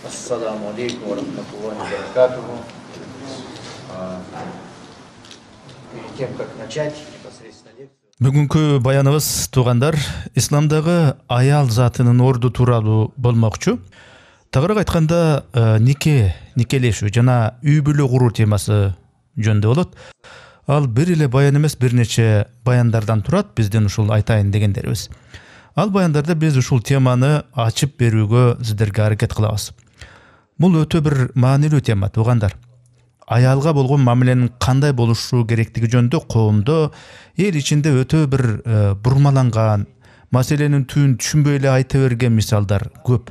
Ассаламу алейкум ва рахматуллахи ва баракатуху. Перед тем, как начать непосредственно лекцию. Бүгүнкү баяныбыз туугандар исламдагы аял затынын орду тууралуу болмокчу. Тагыраак айтканда никелешүү жана үй бүлө куруу темасы жөнүндө болот. Ал бир эле баян эмес, бир нече баяндардан турат. Биздин ушул айтайын дегендерибиз. Ал баяндарда биз ушул теманы ачып берүүгө сиздерге аракет кылабыз. Бул өтө бир маанилүү тема туугандар. Аялга болгон мамиленин кандай болушу керектиги жөнүндө коомдо эл ичинде өтө бир бурмаланган, маселенин түбүн түшүнбөй эле айта берген мисалдар көп.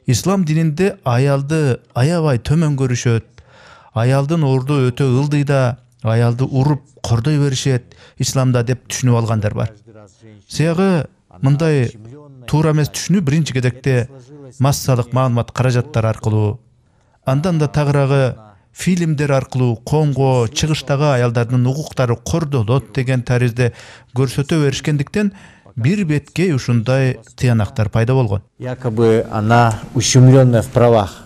Ислам дининде аялды аябай төмөн көрүшөт. Аялдын орду өтө ылдый да, аялды уруп кордой беришет исламда деп түшүнүп алгандар бар. Себеби мындай туура эмес түшүнүү биринчи кезекте массалык маалымат каражаттар аркылуу, андан да тагыраагы фильмдер аркылуу коомго чыгыштагы аялдардын укуктары кордолот деген таризде көрсөтө беришкендиктен бир беткей ушундай тыянактар пайда болгон. Якобы она ущемленная в правах.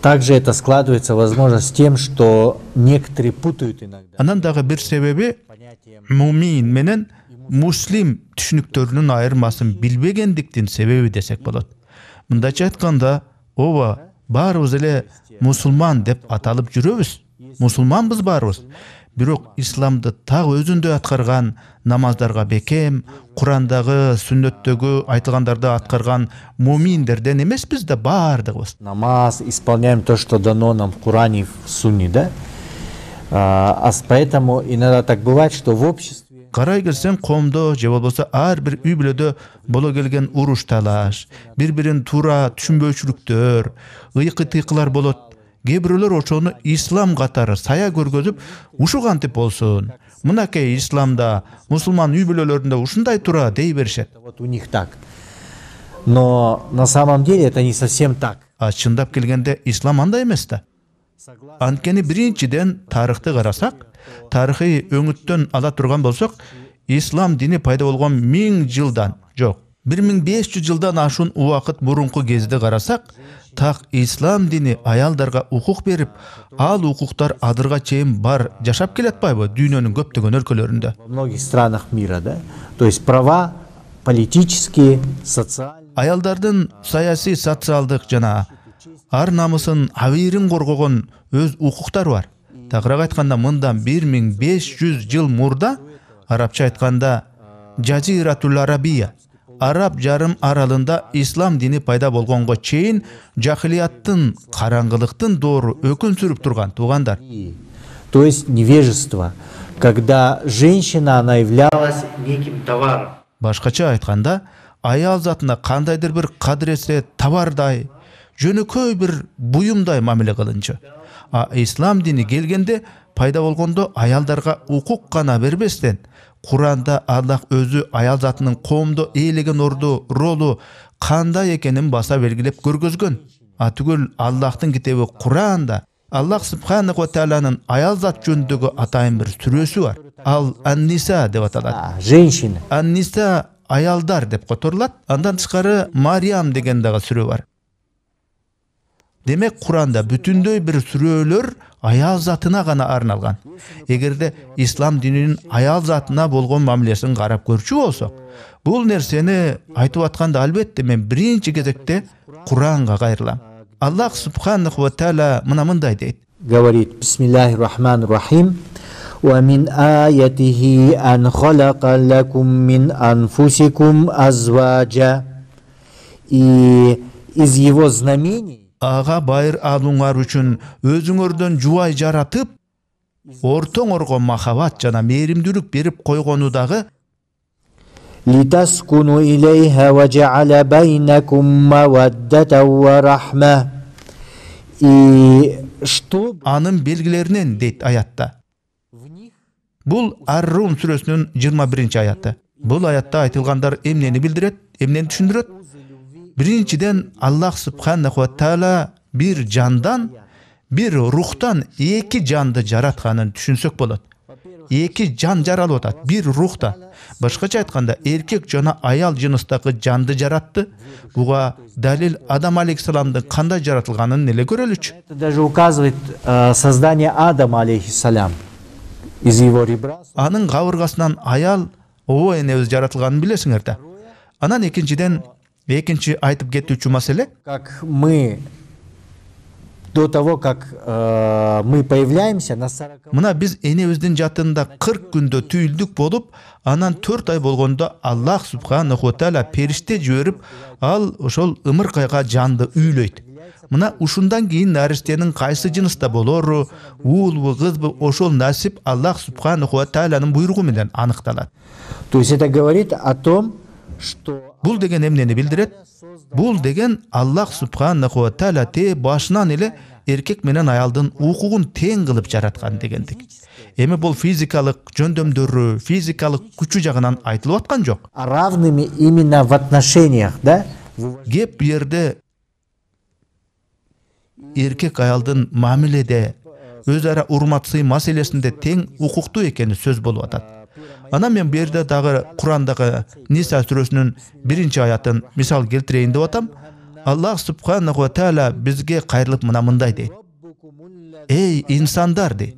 Также это складывается, возможно, с тем, что некоторые путают иногда. Андан дагы бир себеби мумин менен муслим түшүнүктөрүнүн айырмасын билбегендиктин себеби десек болот. Мындайча айтканда, баарыбыз эле мусулман деп аталып жүрөбүз. Мусулманбыз баарыбыз. Бирок исламды так өзүндөй аткарган, намаздарга бекем, Курандагы, сүннөттөгү айтылгандарды аткарган муминдерден эмеспиз да баардыгыбыз. Намаз, исполняем то, что дано нам в Коране, в Сунне, да? Поэтому иногда так бывает, что в обществе Карай келсең, коомдо же болбосо ар бир үй бүлөдө боло келген уруш талаш, бири-бирин туура түшүнбөчүлүктөр, ыйкы-тыйкылар болот. Кээ бирөөлөр ошону ислам катары сая көргөзүп, ушу кантип болсун? Мынакей исламда, мусулман үй бүлөлөрүндө ушундай тура дей беришет. вот у них так. Но на самом деле это не совсем так. Чындап келгенде ислам андай эмес да. Анткени биринчиден тарыхты карасак, тарыхый өңүттөн ала турган болсок, ислам дини пайда болгон 1000 жылдан, жок, 1500 жылдан ашуун убакыт мурунку кезде карасак, так ислам дини аялдарга укук берип, ал укуктар адырга чейин бар жашап келатпайбы дүйнөнүн көптөгөн өлкөлөрүндө. Во многих странах мира, да? То есть права политические, социальные. Аялдардын саясий, социалдык жана ар намысын, абийирин коргогон өз укуктары бар. Тагыраак айтканда, мындан 1500 жыл мурда, арабча айтканда, Жазиратул Арабия, Араб жарым аралында ислам дини пайда болгонго чейин жахилияттын, караңгылыктын доору өкүн сүрүп турган туугандар. То есть невежество, когда женщина, она являлась неким товаром. Башкача айтканда, аял затына кандайдыр бир кадыресе товардай, жөнөкөй бир буюмдай мамиле кылынчу. Ислам дини келгенде, пайда болгондо аялдарга укук гана бербестен, Куранда Аллах өзү аял затынын коомдо ээлеген орду, ролу кандай экенин баса белгилеп көргөзгөн. Түгүл Аллахтын китеби Куранда Аллах субханаху ва тааланын аял зат жөнүндөгү атайын бир сүрөсү бар. Ал Ан-Ниса деп аталат. Женщина. Ан-Ниса аялдар деп которулат. Андан тышкары Мариям деген дагы сүрө бар. Демек Куранда бүтүндөй бир сүрөлөр аял затына гана арналган. Эгерде ислам дининин аял затына болгон мамилесин карап көрчү болсок, бул нерсени айтып атканда албетте мен биринчи кезекте Куранга кайрылам. Аллах субханаху ва таала мындай дейт. Говорит: Бисмиллахир-рахманир-рахим. Ва мин аятихи ан халака лакум мин анфусикум азважа. И из его знамений Ага байыр алуңар үчүн өзүңөрдөн жубай жаратып, ортоңорго махабат жана мээримдүүлүк берип койгону дагы литаскуну илейха ва жа'ала байнакум маваддата ва рахма. И что анын белгилеринен дейт аятта. Бул Ар-Рум сүрөсүнүн 21 аяты. Бул аятта айтылгандар эмнени билдирет, эмнени түшүндүрөт? Биринчиден Аллах субханаху ва таала бир жандан, бир рухтан эки жанды жаратканын түшүнсөк болот. эки жан жаралып атат, бир рухтан. Башкача айтканда, эркек жана аял жыныстагы жанды жаратты. Буга далил Адам алейхиссаламдын кандай жаратылганын эле көрөлүчү. Это даже указывает создание Адама алейхиссалям из его ребра. Анын кабыргасынан аял оо энебиз жаратылганын билесиңер да. Анан экинчи айтып кетүүчү маселе, Как мы до того, как мы появляемся на 40 мына биз энебиздин жатында 40 күндө түйүлдүк болуп, анан 4 ай болгондо Аллах субханаху ва тааля периште жиберип, ал ошол ымыркайга жанды үйлөйт. Мына ушундан кийин нариштенин кайсы жыныста болору, уулбу, кызбы, ошол насип Аллах субханаху ва таалянын буйругу менен аныкталат. То есть это говорит о том, что Бул деген эмнени билдирет? Бул деген Аллах субханаху ва тааля башынан эле эркек менен аялдын укугун тең кылып жараткан дегендик. Эми бул физикалык жөндөмдөрү, физикалык күчү жагынан айтылып аткан жок. равными именно в отношениях, да? Кеп бу жерде эркек аялдын мамиледе, өз ара урматсый маселесинде тең укуктуу экени сөз болуп атат. Анан мен бу жерде дагы Курандагы Ниса сүрөсүнүн 1-аятын мисал келтирейин деп атам. Аллах субханаху ва тааля бизге кайрылып мындай дейт. Эй инсандар дейт.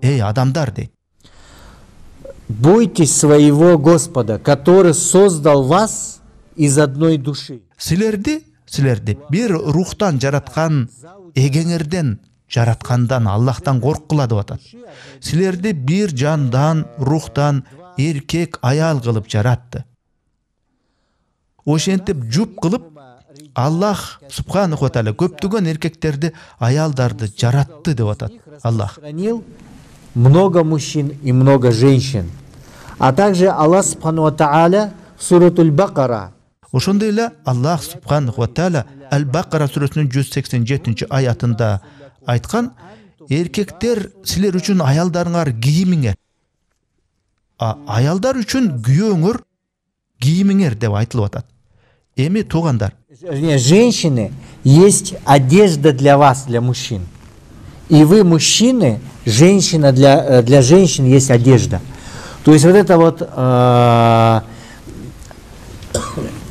Эй адамдар дейт. Бойтесь своего Господа, который создал вас из одной души. Силерди бир рухтан жараткан эгеңерден жараткандан Аллахтан корккула деп атат. Силерди бир жандан, рухтан эркек аял кылып жаратты. Ошентип жуп кылып Аллах субханаху ва тааля көптөгөн эркектерди, аялдарды жаратты деп атат Аллах. Хранил много мужчин и много женщин. А также Аллах субхану ва тааля в суратуль Бакара. Ошондой эле Аллах субханаху ва тааля Аль-Бакара сүрөсүнүн 187-аятында айткан: эркектер силер үчүн аялдарыңар кийимиңер, аялдар үчүн күйөөңөр кийимиңер деп айтылып атат. Эми туугандар, Женщины, есть одежда для вас, для мужчин. И вы, мужчины, женщина для женщин есть одежда. То есть вот это вот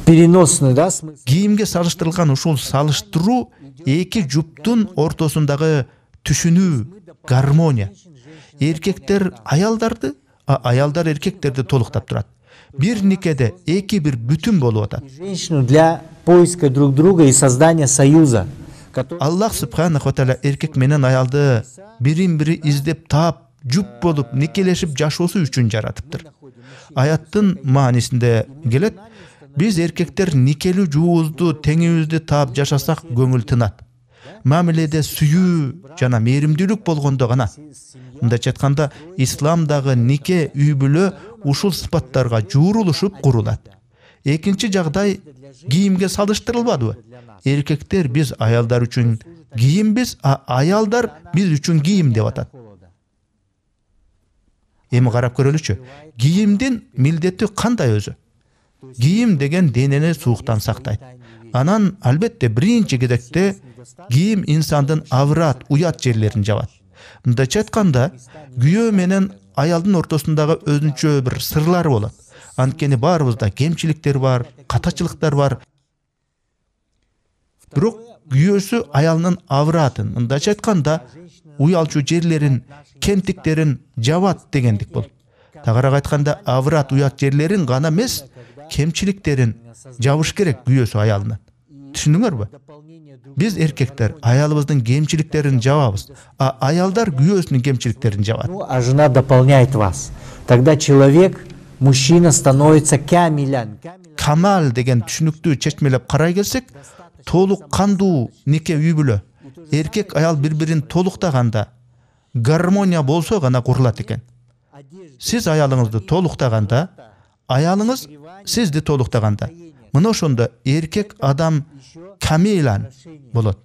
переносный, да, смысл. кийимге салыштырылган ушул салыштыруу эки жуптун ортосундагы түшүнүү, гармония. Эркектер аялдарды, аялдар эркектерди толуктап турат. Бир никеде эки бир бүтүн болуп атат. Женщину для поиска друг друга и создания союза. Аллах субханаху ва тааля эркек менен аялды бирин-бири издеп таап, жуп болуп, никелешип жашоосу үчүн жаратыптыр. Аяттын маанисинде келет: биз эркектер никелүү жуубузду, теңибизди таап жашасак көңүл тынат. Мамиледе сүйүү жана мээримдүүлүк болгондо гана. Мындайча айтканда, исламдагы нике, үй бүлө ушул сыпаттарга жуурулушуп курулат. Экинчи жагдай кийимге салыштырылбадыбы? Эркектер биз аялдар үчүн кийимбиз, аялдар биз үчүн кийим деп атат. Эми карап көрөлүчү. Кийимдин милдети кандай өзү? Кийим деген денени сууктан сактайт. Анан албетте биринчи кезекте кийим инсандын аврат, уят жерлерин жабат. Мындайча айтканда, күйөө менен аялдын ортосундагы өзүнчө бир сырлар болот. Анткени баарыбызда кемчиликтер бар, катачылыктар бар. Бирок күйөөсү аялынын авратын, мындайча айтканда, уялчу жерлерин, кемтиктерин жабат дегендик бул. Тагыраак айтканда, аврат, уят жерлерин гана эмес, кемчиликтерин жабыш керек күйөөсү аялынын. Түшүндүңөрбү? Биз эркектер аялыбыздын кемчиликтерин жабабыз, аялдар күйөөсүнүн кемчиликтерин жабат. А жена дополняет вас. Тогда человек, мужчина становится камилян. Камал деген түшүнүктү чечмелеп карай келсек, толук кандуу нике үй бүлө. Эркек аял бири-бирин толуктаганда, гармония болсо гана курулат экен. Сиз аялыңызды толуктаганда, аялыңыз сизди толуктаганда, мына ошондо эркек адам камилан болот.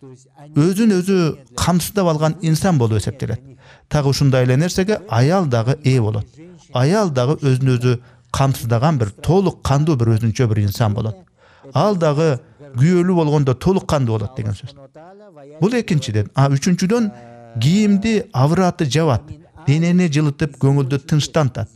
Өзүн өзү камсыздап алган инсан болуп эсептелет. Так ушундай эле нерсеге аял дагы ээ болот. Аял дагы өзүн өзү камсыздаган бир толук кандуу бир өзүнчө бир инсан болот. Ал дагы күйөөлүү болгондо толук кандуу болот деген сөз. Бул экинчиден. Үчүнчүдөн, кийимди авраты жабат. денени жылытып көңүлдү тынчтантат.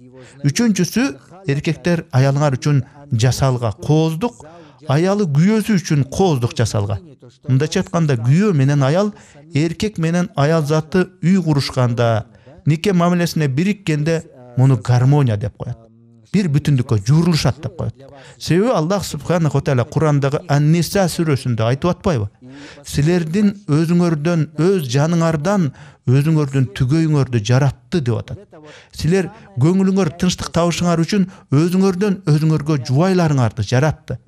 Үчүнчүсү, эркектер аялыңар үчүн жасалга кооздук, аялы күйөөсү үчүн кооздук жасалган. Мындайча айтканда, күйөө менен аял, эркек менен аял заты үй курушканда, нике мамилесине бириккенде муну гармония деп коет. Bir бүтүндүккө журулушат деп коет. Себеби Аллах субханаху ва тааля Курандагы Ан-Ниса сүрөсүндө айтып атпайбы? Силердин өзүңөрдөн, өз жаныңардан өзүңөрдүн түгөйүңөрдү жаратты деп атат. Силер көңүлүңөр тынчтык табышыңар үчүн өзүңөрдөн өзүңөргө жубайларыңарды жаратты.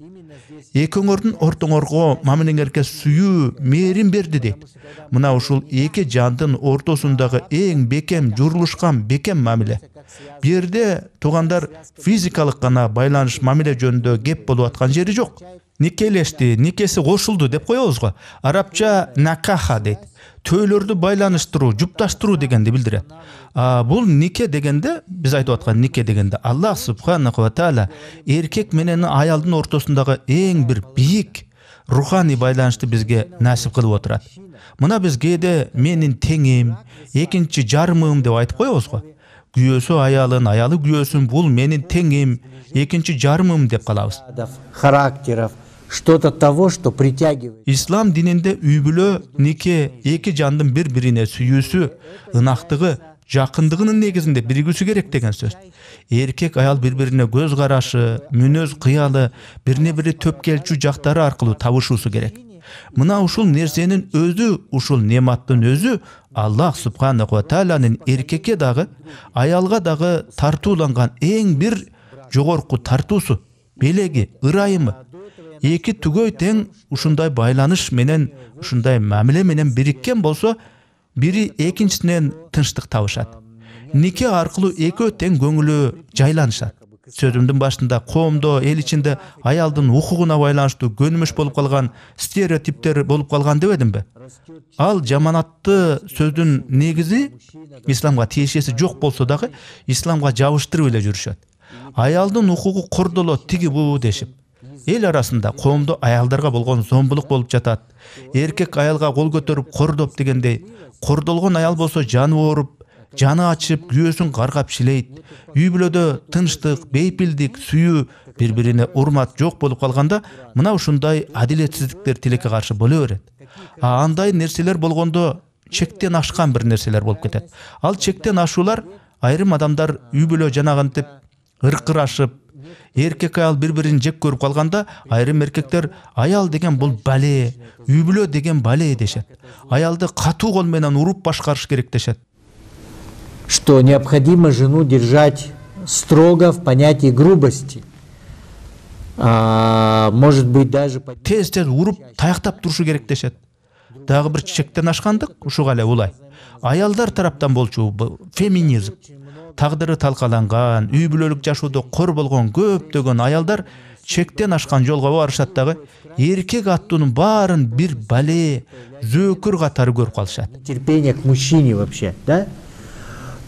Экөөңөрдүн ортоңорго мамилеңерге сүйүү, мээрим берди дейт. Мына ушул эки жандын ортосундагы эң бекем журулушкан бекем мамиле. Бу жерде туугандар физикалык гана байланыш мамиле жөнүндө кеп болуп аткан жери жок. Никелешти, никеси кошулду деп коебуз го. Арабча накаха дейт. Төйлөрдү байланыштыруу, жупташтыруу дегенди билдирет. Бул нике дегенде, биз айтып аткан нике дегенде, Аллах субханаху ва тааля эркек менен аялдын ортосундагы эң бир бийик руханий байланышты бизге насип кылып отурат. Мына биз кээде менин теңим, экинчи жарымым деп айтып коебуз го. Күйөөсү аялын, аялы күйөөсүн, бул менин теңим, экинчи жарымым деп калабыз. Характеров, что-то того, что притягивает. Ислам дининде үй бүлө, нике, эки жандын бири-бирине сүйүүсү, ынактыгы, жакындыгынын негизинде биригүүсү керек деген сөз. Эркек аял бири-бирине көз карашы, мүнөз кыялы, бирине-бири төп келчү жактары аркылуу табышуусу керек. Мына ушул нерсенин өзү, ушул нематтын өзү Аллах субханаху ва таалянын эркекке дагы, аялга дагы тартууланган эң бир жогорку тартуусу, белеги, ырайымы. Эки түгөй тең ушундай байланыш менен, ушундай мамиле менен бириккен болсо, бири экинчисинен тынчтык табышат. Нике аркылуу экөө тең көңүлү жайланышат. Сөзүмдүн башында коомдо, эл ичинде аялдын укугуна байланыштуу көнүмүш болуп калган стереотиптер болуп калган дебедимби? Ал жаманатты сөздүн негизи исламга тиешеси жок болсо дагы исламга жабыштырып эле жүрүшөт. Аялдын укугу кордолот тиги бу дешип. Эл арасында коомдо аялдарга болгон зомбулук болуп жатат. Эркек аялга кол көтөрүп кордоп дегендей, кордолгон аял болсо жаны ооруп, жаны ачып, күйөөсүн каргап шилейт. Үй бүлөдө тынчтык, бейпилдик, сүйүү, бири-бирине урмат жок болуп калганда, мына ушундай адилетсиздиктер тилекке каршы боло берет. Андай нерселер болгондо чектен ашкан бир нерселер болуп кетет. Ал чектен ашуулар айрым адамдар үй бүлө жанагантип ыркырашып, эркек аял бири-бирин жек көрүп калганда, айрым эркектер аял деген бул бале, үй бүлө деген бале дешет. Аялды катуу кол менен уруп башкарыш керек дешет. Что необходимо жену держать строго в понятии грубости. Может быть даже тез-тез уруп таяктап турушу керек дешет. Дагы бир чектен ашкандык ушуга эле улай. Аялдар тараптан болчу феминизм. Тагдыры талкаланган, үй бүлөлүк жашоодо кор болгон көптөгөн аялдар чектен ашкан жолго барышат дагы, эркек аттуунун баарын бир бале, зөөкүр катары көрүп калышат. Терпение к мужчине вообще, да?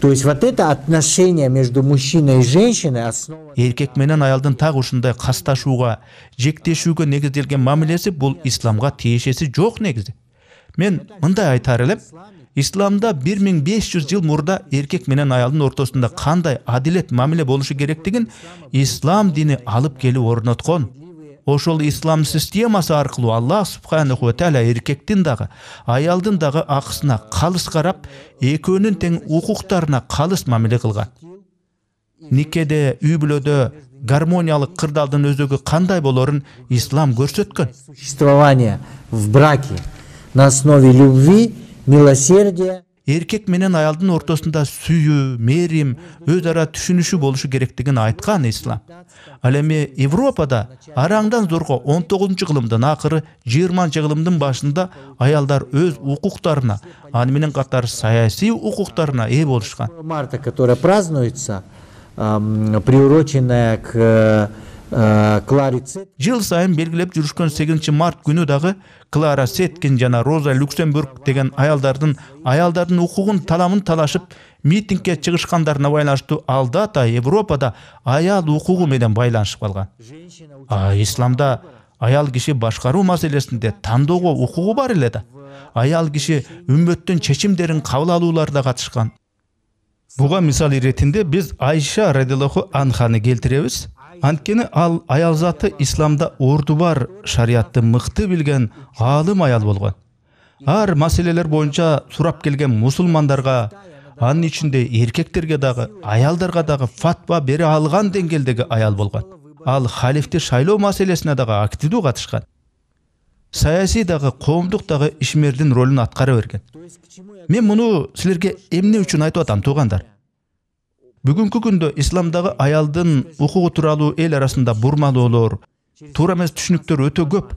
То есть вот это отношение между мужчиной и женщиной основа. Эркек менен аялдын так ушундай касташууга, жектешүүгө негизделген мамилеси бул исламга тиешеси жок негизи. Мен мындай айтар элем, исламда 1500 жыл мурда эркек менен аялдын ортосунда кандай адилет мамиле болушу керектигин ислам дини алып келип орноткон. Ошол ислам системасы аркылуу Аллах субханаху ва тааля эркектин дагы, аялдын дагы акысына калыс карап, экөөнүн тең укуктарына калыс мамиле кылган. Никеде, үй бүлөдө гармониялык кырдаалдын өзөгү кандай болорун ислам көрсөткөн. Существование в браке на основе любви, милосердия. Эркек менен аялдын ортосунда сүйүү, мээрим, өз ара түшүнүшү болушу керектигин айткан ислам. Ал эми Европада араңдан зорго 19 кылымдын акыры 20 кылымдын башында аялдар өз укуктарына, аны менен катар саясий укуктарына ээ болушкан. Марта, которая празднуется, приуроченная к Кларе Цеткин. Жыл сайын белгилеп жүрүшкөн 8 март күнү дагы Клара Цеткин жана Роза Люксембург деген аялдардын укугун таламын талашып митингге чыгышкандарына байланыштуу алдата Европада аял укугу менен байланышып калган. Исламда аял киши башкаруу маселесинде тандоого укугу бар эле да. Аял киши үммөттүн чечимдерин кабыл алууларда катышкан. Буга мисал иретинде биз Айша радиаллаху анханы келтиребиз. Анткени ал аял заты исламда орду бар шариатты мыкты билген алым аял болгон. Ар маселелер боюнча сурап келген мусулмандарга, анын ичинде эркектерге дагы, аялдарга дагы фатва бере алган деңгээлдеги аял болгон. Ал халифти шайлоо маселесине дагы активдүү катышкан. Саясий дагы, коомдук дагы ишмердин ролун аткара берген. Мен муну силерге эмне үчүн айтып атам, туугандар? Бүгүнкү күндө исламдагы аялдын укугу тууралуу эл арасында бурмалоолор, туура эмес түшүнүктөр өтө көп.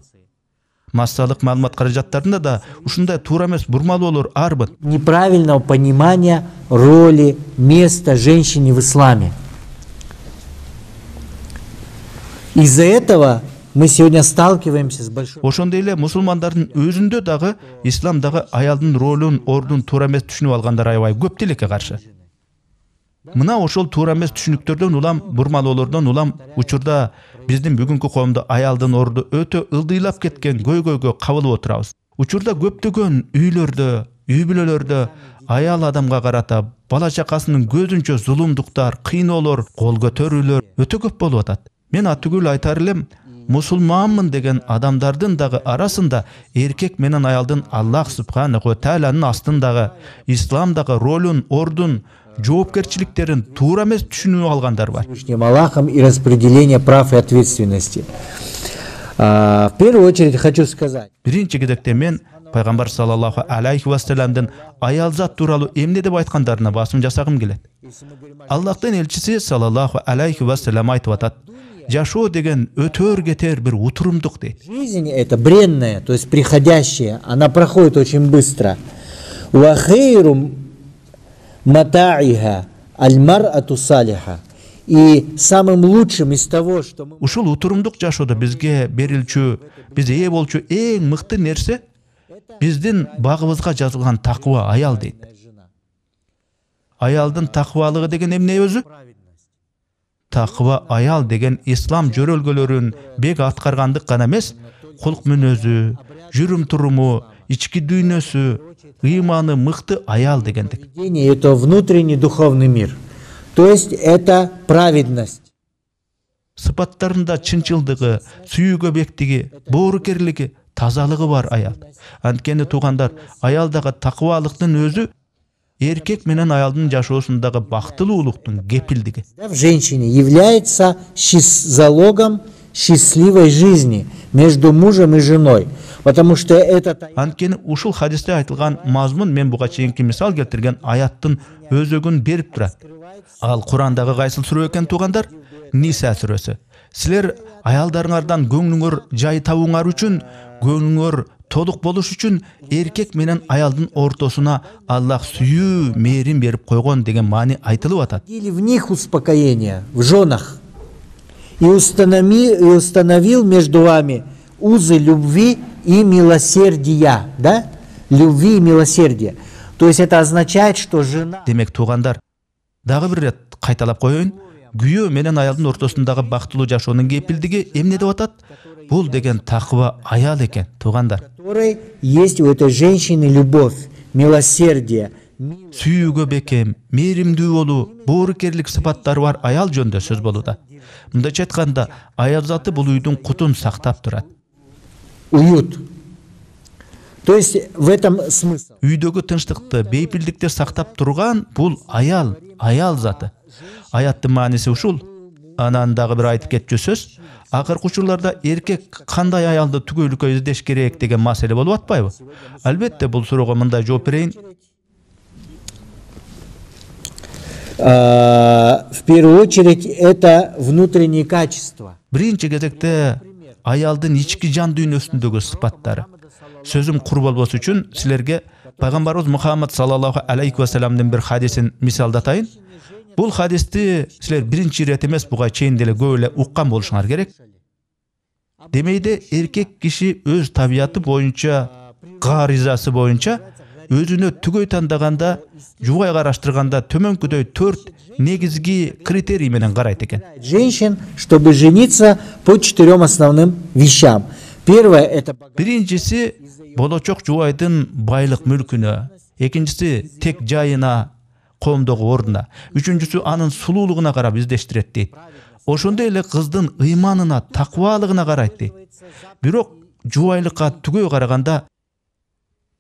Массалык маалымат каражаттарында да ушундай туура эмес бурмалоолор арбын. Неправильного понимания роли, места женщины в исламе. Из-за этого мы сегодня сталкиваемся с большой... Ошондой эле мусулмандардын өзүндө дагы исламдагы аялдын ролун, ордун туура эмес түшүнүп алгандар аябай көп тилекке каршы. Мына ошол туура эмес түшүнүктөрдөн улам, бурмалоолордон улам учурда биздин бүгүнкү коомдо аялдын орду өтө ылдыйлап кеткен көйгөйгө кабылып отурабыз. Учурда көптөгөн үйлөрдө, үй бүлөлөрдө аял адамга карата бала чакасынын көзүнчө зулумдуктар, кыйноолор, кол көтөрүүлөр өтө көп болуп атат. Мен атүгүл айтар элем, мусулманмын деген адамдардын дагы арасында эркек менен аялдын Аллах субханаху ва тааланын астындагы исламдагы ролун, ордун, жоопкерчиликтерин туура эмес түшүнүп алгандар бар. Аллахом и распределение прав и ответственности. В первую очередь хочу сказать. Биринчи кезекте мен пайгамбар саллаллаху алейхи ва салламдын аял зат тууралуу эмне деп айткандарына басым жасагым келет. Аллахтын элчиси саллаллаху алейхи ва саллам айтып атат: жашоо деген өтөр кетер бир утурумдук дейт. Жизнь это бренная, то есть приходящая, она проходит очень быстро. Ва хейру матаиха аль-мар'ату салиха. И самым лучшим из того, что мы... Ушул утурумдук жашоодо бизге берилчү, биз ээ болчу эң мыкты нерсе биздин багыбызга жазылган таква аял дейт. Аялдын таквалыгы деген эмне өзү? Таква аял деген ислам жөрөлгөлөрүн бек аткаргандык гана эмес, кулк мүнөзү, жүрүм туруму, ички дүйнөсү, ыйманы мыкты аял дегендик. Это внутренний духовный мир. То есть это праведность. Сыпаттарында чынчылдыгы, сүйүүгө бектиги, боорукерлиги, тазалыгы бар аял. Анткени туугандар, аялдагы таквалыктын өзү эркек менен аялдын жашоосундагы бактылуулуктун кепилдиги. В женщине является залогом счастливой жизни между мужем и женой. Потому что это... Анткени ушул хадисте айтылган мазмун, мен буга чейинки мисал келтирген аяттын өзөгүн берип турат. Ал Курандагы кайсыл сүрө экен туугандар? Ниса сүрөсү. Силер аялдарыңардан көңлүңөр жай табууңар үчүн, көңлүңөр толук болуш үчүн эркек менен аялдын ортосуна Аллах сүйүү, мээрин берип койгон деген маани айтылып атат. Или в них успокоение, в женах. И установил между вами узы любви и милосердия, да? Любви и милосердия. То есть это означает, что жена... Демек туугандар, дагы бир рет кайталап коеюн. Күйөө менен аялдын ортосундагы бактылуу жашоонун кепилдиги эмне деп атат? Бул деген таква аял экен, туугандар. Которой есть у этой женщины любовь, милосердие. Сүйүүгө бекем, мээримдүү болуу, боорукерлик сыпаттары бар аял жөнүндө сөз болууда. Мындайча айтканда, аял заты бул үйдүн кутун сактап турат. Уют. То есть в этом смысл. Үйдөгү тынчтыкты, бейпилдикти сактап турган бул аял заты. Аяттын мааниси ушул. Анан дагы бир айтып кетчү сөз. Акыркы учурларда эркек кандай аялды түгөйлүккө издеш керек деген маселе болуп атпайбы? Албетте бул суроого мындай жооп берейин. В первую очередь это внутренние качества. Биринчи кезекте аялдын ички жан дүйнөсүндөгү сыпаттары. Сөзүм кур болбос үчүн силерге пайгамбарыбыз Мухаммад саллаллаху алейхи ва салламдын бир хадисин мисалдатайын. Бул хадисти силер биринчи ирет эмес, буга чейин деле көп эле уккан болушуңар керек. Демейде эркек киши өз табияты боюнча, гаризасы боюнча өзүнө түгөй тандаганда, жубай караштырганда төмөнкүдөй 4 негизги критерий менен карайт экен. Женщин, чтобы жениться по 4 основным вещам. Первое это... Биринчиси болочок жубайдын байлык мүлкүнө, экинчиси тек жайына, коомдогу ордуна. Үчүнчүсү анын сулуулугуна карап издештирет дейт. Ошондой эле кыздын ыйманына, такыбалыгына карайт дейт. Бирок жубайлыкка түгөй караганда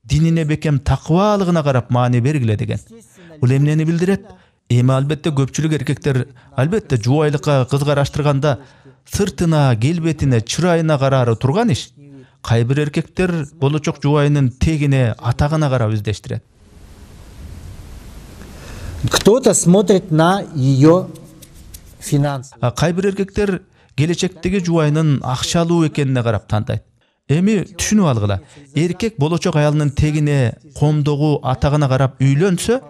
динине бекем такыбалыгына карап маани бергиле деген. Бул эмнени билдирет? Эми албетте көпчүлүк эркектер албетте жубайлыкка кыз караштырганда сыртына, келбетине, чырайына караары турган иш. Кайбир эркектер болочок жубайынын тегине, атагына карап издештирет. Кто-то смотрит на ее финансы. Кайбир эркектер келечектеги жубайынын акчалуу экенине карап тандайт. Эми түшүнүп алгыла. Эркек болочок аялынын тегине, коомдогу, атагына карап үйлөнсө,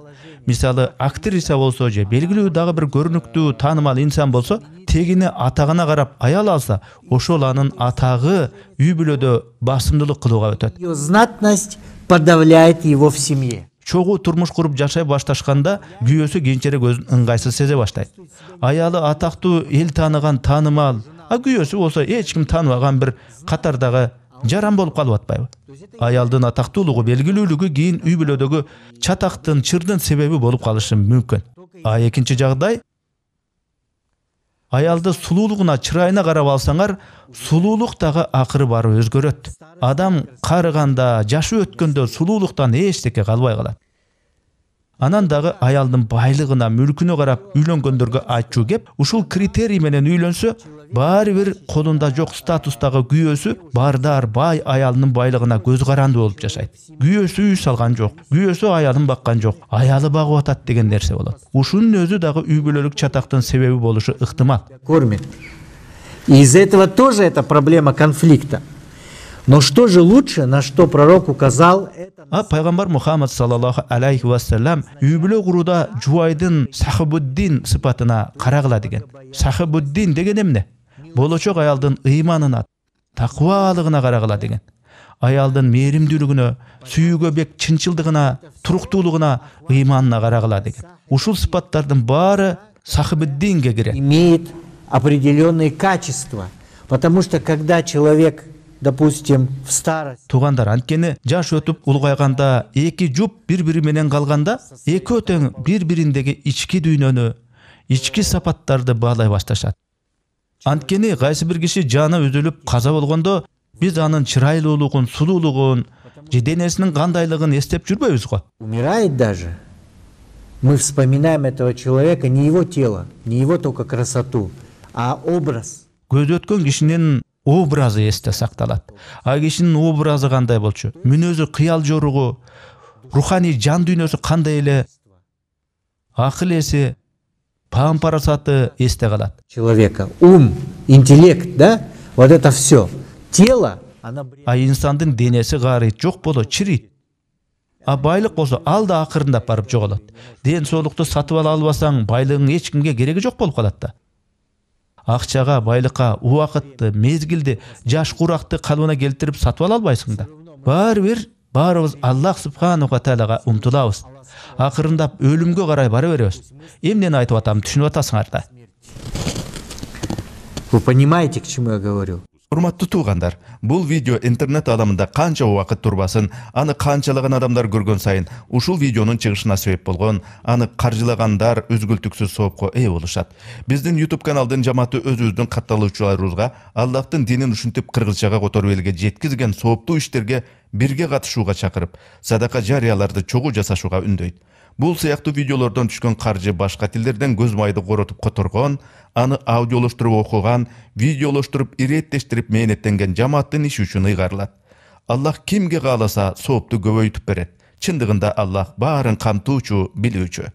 мисалы актриса болсо же белгилүү дагы бир көрүнүктүү, таанымал инсан болсо, тегине, атагына карап аял алса, ошол анын атагы үй бүлөдө басымдуулук кылууга өтөт. Ее знатность подавляет его в семье. Чогуу турмуш куруп жашай башташканда күйөөсү кийинчерээк өзүн ыңгайсыз сезе баштайт. Аялы атактуу, эл тааныган, таанымал, күйөөсү болсо эч ким тааныбаган бир катардагы жаран болуп калып атпайбы? Аялдын атактуулугу, белгилүүлүгү кийин үй бүлөдөгү чатактын, чырдын себеби болуп калышы мүмкүн. Экинчи жагдай, аялды сулуулугуна, чырайына карап алсаңар, сулуулук дагы акыры барып өзгөрөт. Адам карыганда, жашы өткөндө сулуулуктан эчтеке калбай калат. Анан дагы аялдын байлыгына, мүлкүнө карап үйлөнгөндөргө айтчу кеп, ушул критерий менен үйлөнсө, баары бир колунда жок статустагы күйөөсү бардар бай аялынын байлыгына көз каранды болуп жашайт. Күйөөсү үй салган жок, күйөөсү аялын баккан жок, аялы багып атат деген нерсе болот. Ушунун өзү дагы үй бүлөлүк чатактын себеби болушу ыктымал. Кормит. И из-за этого тоже это проблема конфликта. Но что же лучше, на что пророк указал? Пайгамбар Мухаммад саллаллаху алейхи вассалам үй бүлө курууда жубайдын сахыбуддин сыпатына карагыла деген. Сахыбуддин деген эмне? Болочок аялдын ыйманына, такыбалыгына карагыла деген. Аялдын мээримдүүлүгүнө, сүйүүгө бек чынчылдыгына, туруктуулугуна, ыйманына карагыла деген. Ушул сыпаттардын баары сахыбуддинге кирет. Имеет определенные качества, потому что когда человек, допустим, в старость. Тугандар, анткени жаш өтүп улгайганда, эки жуп бири-бири менен калганда, экөө тең бири-бириндеги ички дүйнөнү, ички сапаттарды баалай башташат. Анткени кайсы бир киши жаны үзүлүп каза болгондо, биз анын чырайлуулугун, сулуулугун, же денесинин кандайлыгын эстеп жүрбөйбүз го. Умирает даже. Мы вспоминаем этого человека, не его тело, не его только красоту, а образ. Көз өткөн кишинин образы эсте сакталат. Кишинин образы кандай болчу? Мүнөзү, кыял жоругу, руханий жан дүйнөсү кандай эле, акыл эси, паам парасаты эсте калат. Человека, ум, интеллект, да? Вот это все. Тело, оно... Инсандын денеси карыйт, жок болот, чирийт. Байлык болсо, ал да акырындап барып жоголот. Ден соолукту сатып ала албасаң, байлыгың эч кимге кереги жок болуп калат да. Акчага, байлыкка, убакытты, мезгилди, жаш куракты калыбына келтирип сатып ала албайсың да. Баарыбыз Аллах субханаху ва тааляга умтулабыз. Акырындап өлүмгө карай бара беребиз. Эмнени айтып атам, түшүнүп атасыңар да. Вы понимаете, к чему я говорю? Урматтуу туугандар, бул видео интернет аламында канча убакыт турбасын, аны канчалаган адамдар көргөн сайын ушул видеонун чыгышына себеп болгон, аны каржылагандар үзгүлтүксүз соопко ээ болушат. Биздин YouTube каналдын жамааты өзүбүздүн катталуучуларыбызга Аллахтын динин ушинтип кыргызчага которуп элге жеткизген сооптуу иштерге бирге катышууга чакырып, садака жарыяларды чогуу жасашууга үндөйт. Бул сыяктуу видеолордон түшкөн каржы башка тилдерден көз майды коротуп которгон, аны аудиолоштуруп окуган, видеолоштуруп иреттештирип мээнеттенген жамааттын иши үчүн ыйгарылат. Аллах кимге кааласа соопту көбөйтүп берет. Чындыгында Аллах баарын камтуучу, билүүчү.